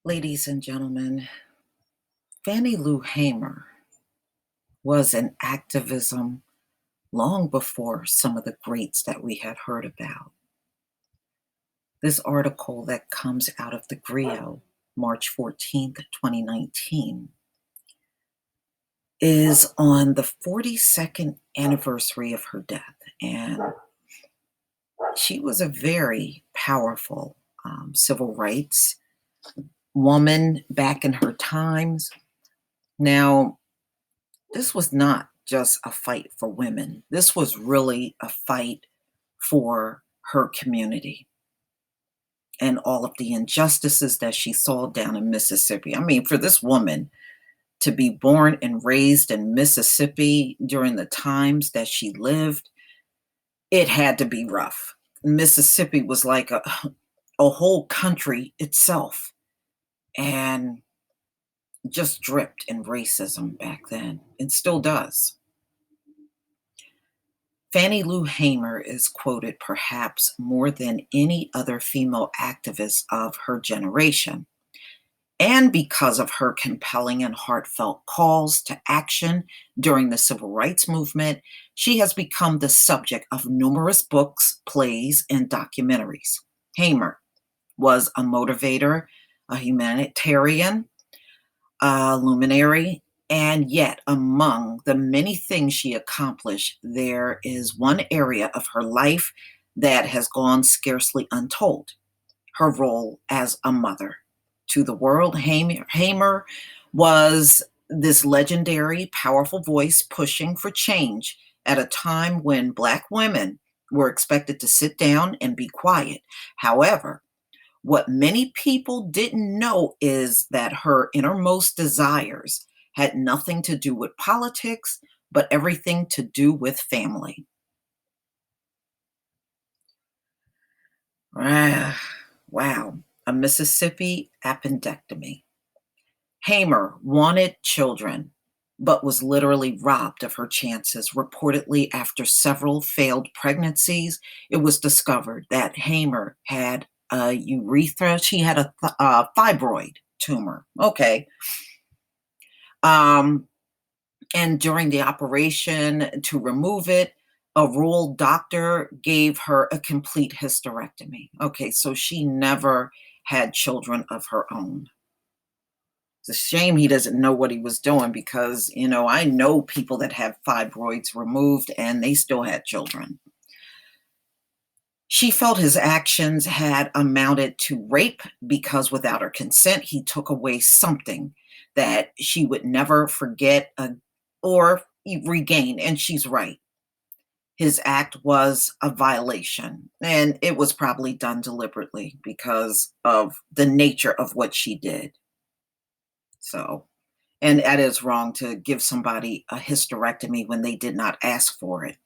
Ladies and gentlemen, Fannie Lou Hamer was an activism long before some of the greats that we had heard about. This article that comes out of the Grio, March 14th, 2019, is on the 42nd anniversary of her death. And she was a very powerful civil rights woman back in her times. Now, this was not just a fight for women. This was really a fight for her community and all of the injustices that she saw down in Mississippi. I mean, for this woman to be born and raised in Mississippi during the times that she lived, it had to be rough. Mississippi was like a whole country itself and just dripped in racism back then and still does. Fannie Lou Hamer is quoted perhaps more than any other female activist of her generation. And because of her compelling and heartfelt calls to action during the civil rights movement, she has become the subject of numerous books, plays, and documentaries. Hamer was a motivator, a humanitarian, a luminary, and yet among the many things she accomplished, there is one area of her life that has gone scarcely untold: her role as a mother to the world. Hamer was this legendary, powerful voice pushing for change at a time when Black women were expected to sit down and be quiet. However, what many people didn't know is that her innermost desires had nothing to do with politics, but everything to do with family. Wow, a Mississippi appendectomy. Hamer wanted children, but was literally robbed of her chances. Reportedly, after several failed pregnancies, it was discovered that Hamer had a urethra. She had a fibroid tumor. Okay. Um, and during the operation to remove it, a rural doctor gave her a complete hysterectomy. Okay, so she never had children of her own. It's a shame he doesn't know what he was doing because, I know people that have fibroids removed and they still had children. She felt his actions had amounted to rape because without her consent, he took away something that she would never forget or regain. And she's right. His act was a violation, and it was probably done deliberately because of the nature of what she did. So, and that is wrong to give somebody a hysterectomy when they did not ask for it.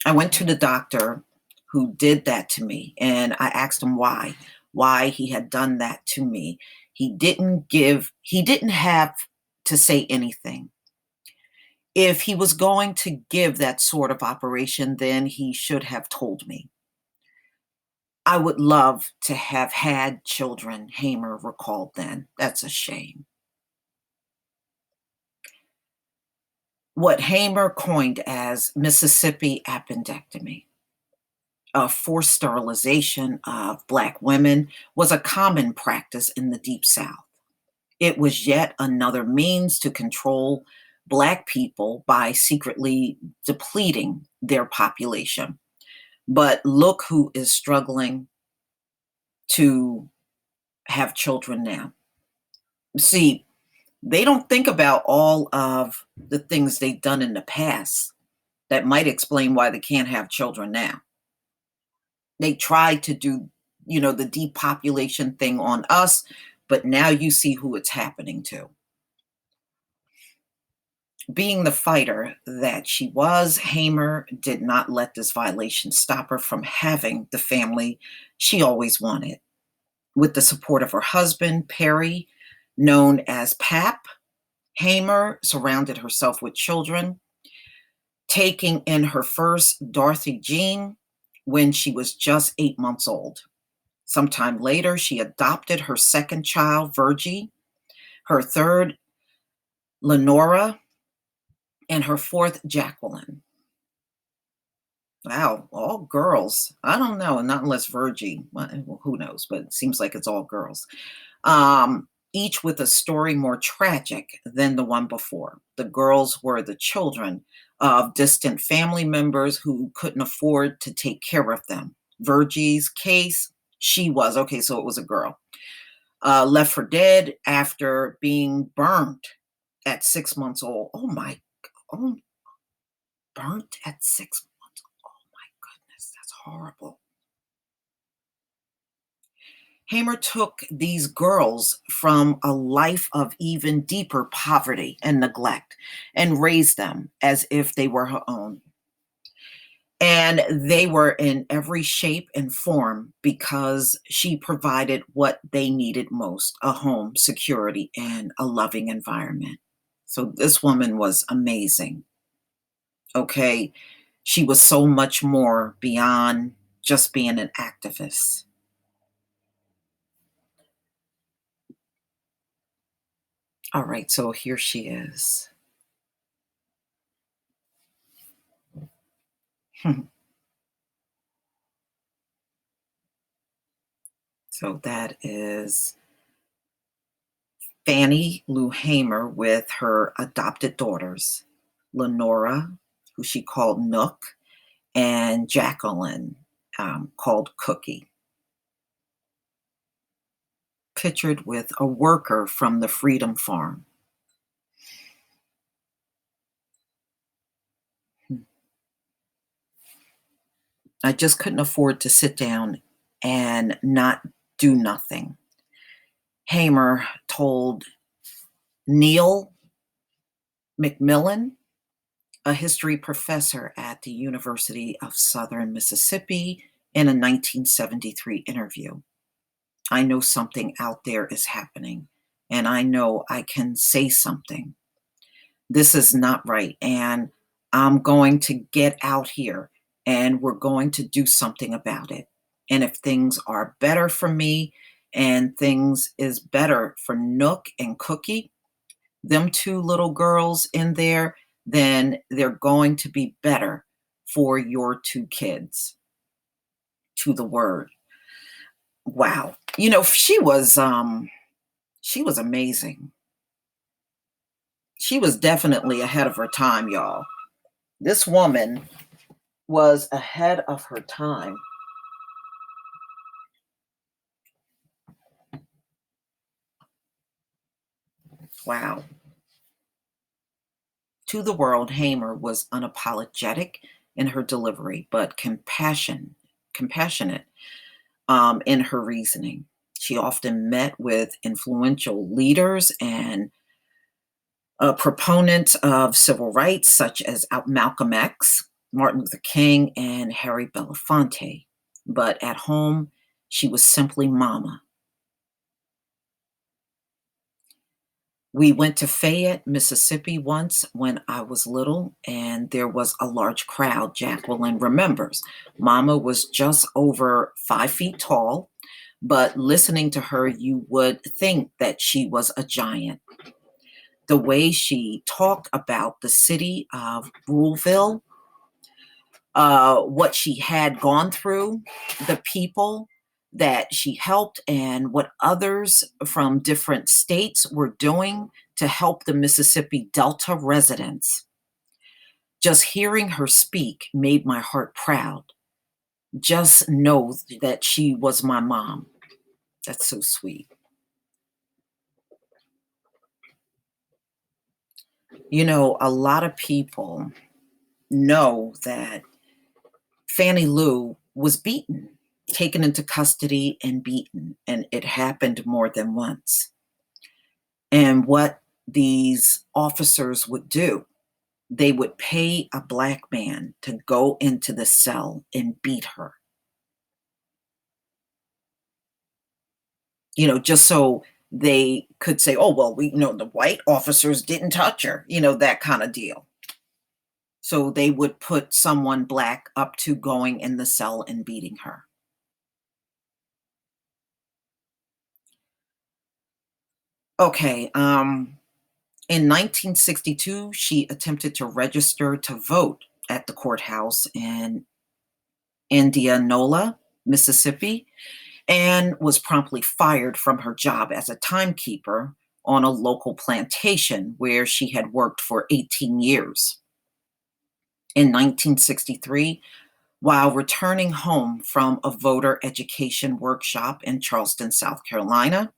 I went to the doctor who did that to me, and I asked him why he had done that to me. He didn't have to say anything. If he was going to give that sort of operation, then he should have told me. I would love to have had children, Hamer recalled then. That's a shame. What Hamer coined as Mississippi appendectomy, a forced sterilization of Black women, was a common practice in the Deep South. It was yet another means to control Black people by secretly depleting their population. But look who is struggling to have children now. See, they don't think about all of the things they've done in the past that might explain why they can't have children now. They tried to do, the depopulation thing on us, but now you see who it's happening to. Being the fighter that she was, Hamer did not let this violation stop her from having the family she always wanted. With the support of her husband, Perry, known as Pap, Hamer surrounded herself with children, taking in her first Dorothy Jean when she was just 8 months old. Sometime later, she adopted her second child, Virgie, her third, Lenora, and her fourth, Jacqueline. Wow, all girls. I don't know, not unless Virgie, well, who knows, but it seems like it's all girls. Each with a story more tragic than the one before. The girls were the children of distant family members who couldn't afford to take care of them. Virgie's case, she was, okay, so it was a girl, left for dead after being burned at 6 months old. Oh my, oh, burnt at 6 months. Oh my goodness, that's horrible. Hamer took these girls from a life of even deeper poverty and neglect and raised them as if they were her own. And they were in every shape and form because she provided what they needed most: a home, security, and a loving environment. So this woman was amazing. Okay. She was so much more beyond just being an activist. All right. So here she is. So that is Fannie Lou Hamer with her adopted daughters, Lenora, who she called Nook, and Jacqueline, called Cookie, pictured with a worker from the Freedom Farm. I just couldn't afford to sit down and not do nothing. Hamer told Neil McMillan, a history professor at the University of Southern Mississippi, in a 1973 interview. I know something out there is happening, and I know I can say something. This is not right, and I'm going to get out here, and we're going to do something about it. And if things are better for me and things is better for Nook and Cookie, them two little girls in there, then they're going to be better for your two kids. To the word. Wow. She was amazing. She was definitely ahead of her time, y'all. This woman was ahead of her time. Wow. To the world, Hamer was unapologetic in her delivery, but compassionate in her reasoning. She often met with influential leaders and proponents of civil rights, such as Malcolm X, Martin Luther King, and Harry Belafonte. But at home, she was simply Mama. We went to Fayette, Mississippi once when I was little, and there was a large crowd. Jacqueline remembers. Mama was just over 5 feet tall, but listening to her, you would think that she was a giant. The way she talked about the city of Ruleville, what she had gone through, the people that she helped, and what others from different states were doing to help the Mississippi Delta residents. Just hearing her speak made my heart proud. Just know that she was my mom. That's so sweet. A lot of people know that Fannie Lou was beaten, taken into custody and beaten, and it happened more than once. And what these officers would do, they would pay a black man to go into the cell and beat her, just so they could say, oh, well, the white officers didn't touch her, that kind of deal. So they would put someone black up to going in the cell and beating her. Okay, in 1962, she attempted to register to vote at the courthouse in Indianola, Mississippi, and was promptly fired from her job as a timekeeper on a local plantation where she had worked for 18 years. In 1963, while returning home from a voter education workshop in Charleston, South Carolina,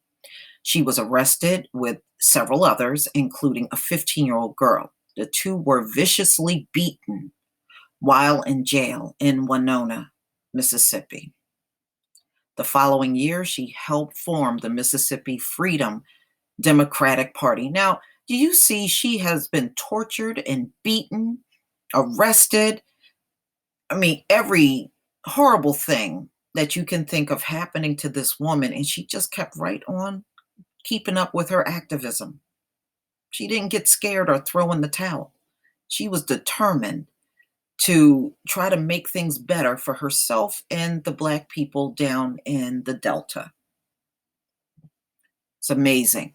she was arrested with several others, including a 15-year-old girl. The two were viciously beaten while in jail in Winona, Mississippi. The following year, she helped form the Mississippi Freedom Democratic Party. Now, do you see she has been tortured and beaten, arrested? I mean, every horrible thing that you can think of happening to this woman, and she just kept right on keeping up with her activism. She didn't get scared or throw in the towel. She was determined to try to make things better for herself and the Black people down in the Delta. It's amazing.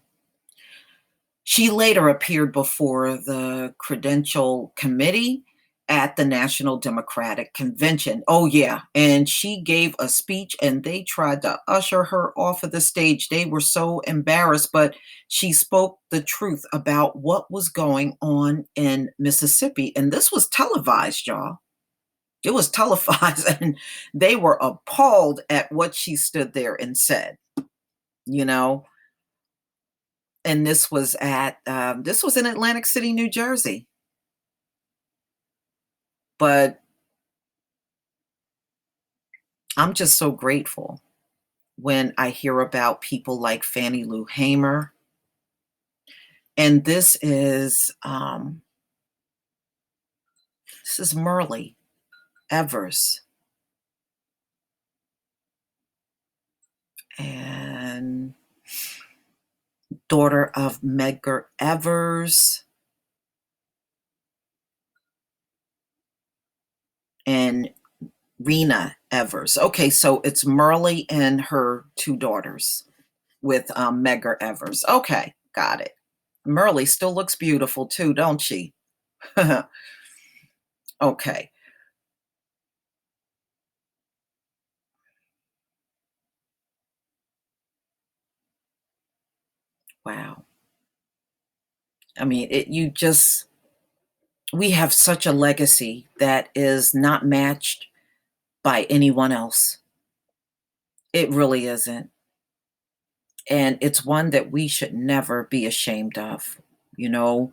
She later appeared before the Credential Committee at the National Democratic Convention. Oh, yeah. And she gave a speech and they tried to usher her off of the stage. They were so embarrassed, but she spoke the truth about what was going on in Mississippi. And this was televised, y'all. It was televised, and they were appalled at what she stood there and said, you know. And this was in Atlantic City, New Jersey. But I'm just so grateful when I hear about people like Fannie Lou Hamer. And this is Merle Evers, and daughter of Medgar Evers and Rena Evers. Okay, so it's Merle and her two daughters with Medgar Evers. Okay, got it. Merle still looks beautiful too, don't she? Okay, wow. I mean, we have such a legacy that is not matched by anyone else. It really isn't. And it's one that we should never be ashamed of. You know,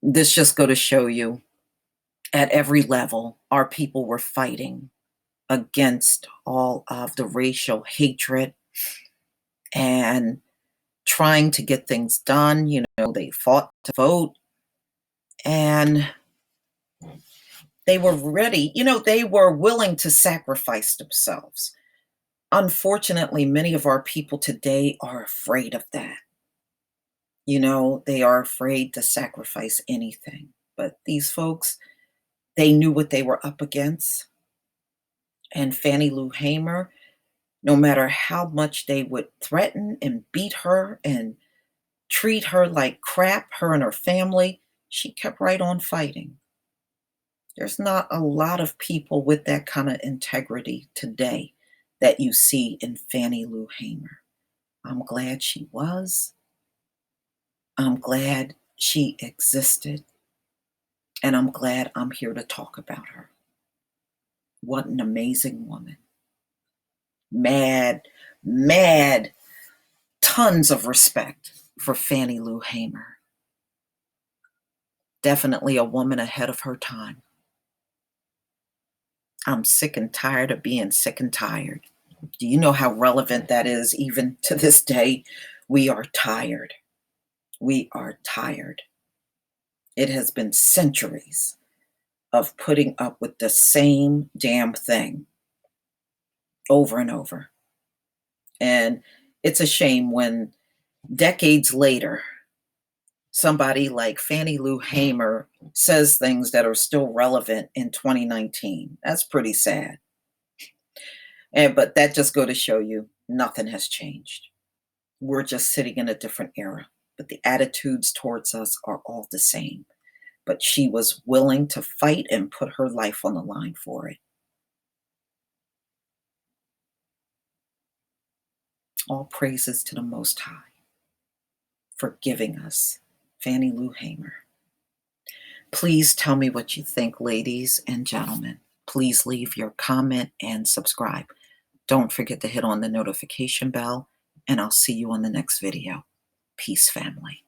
this just go to show you at every level, our people were fighting against all of the racial hatred and trying to get things done. You know, they fought to vote and they were ready. You know, they were willing to sacrifice themselves. Unfortunately, many of our people today are afraid of that. You know, they are afraid to sacrifice anything. But these folks, they knew what they were up against. And Fannie Lou Hamer, no matter how much they would threaten and beat her and treat her like crap, her and her family, she kept right on fighting. There's not a lot of people with that kind of integrity today that you see in Fannie Lou Hamer. I'm glad she was. I'm glad she existed. And I'm glad I'm here to talk about her. What an amazing woman. Mad, mad, tons of respect for Fannie Lou Hamer. Definitely a woman ahead of her time. I'm sick and tired of being sick and tired. Do you know how relevant that is even to this day? We are tired. We are tired. It has been centuries of putting up with the same damn thing over and over. And it's a shame when decades later, somebody like Fannie Lou Hamer says things that are still relevant in 2019. That's pretty sad. But that just go to show you nothing has changed. We're just sitting in a different era, but the attitudes towards us are all the same. But she was willing to fight and put her life on the line for it. All praises to the Most High for giving us Fannie Lou Hamer. Please tell me what you think, ladies and gentlemen. Please leave your comment and subscribe. Don't forget to hit on the notification bell, and I'll see you on the next video. Peace, family.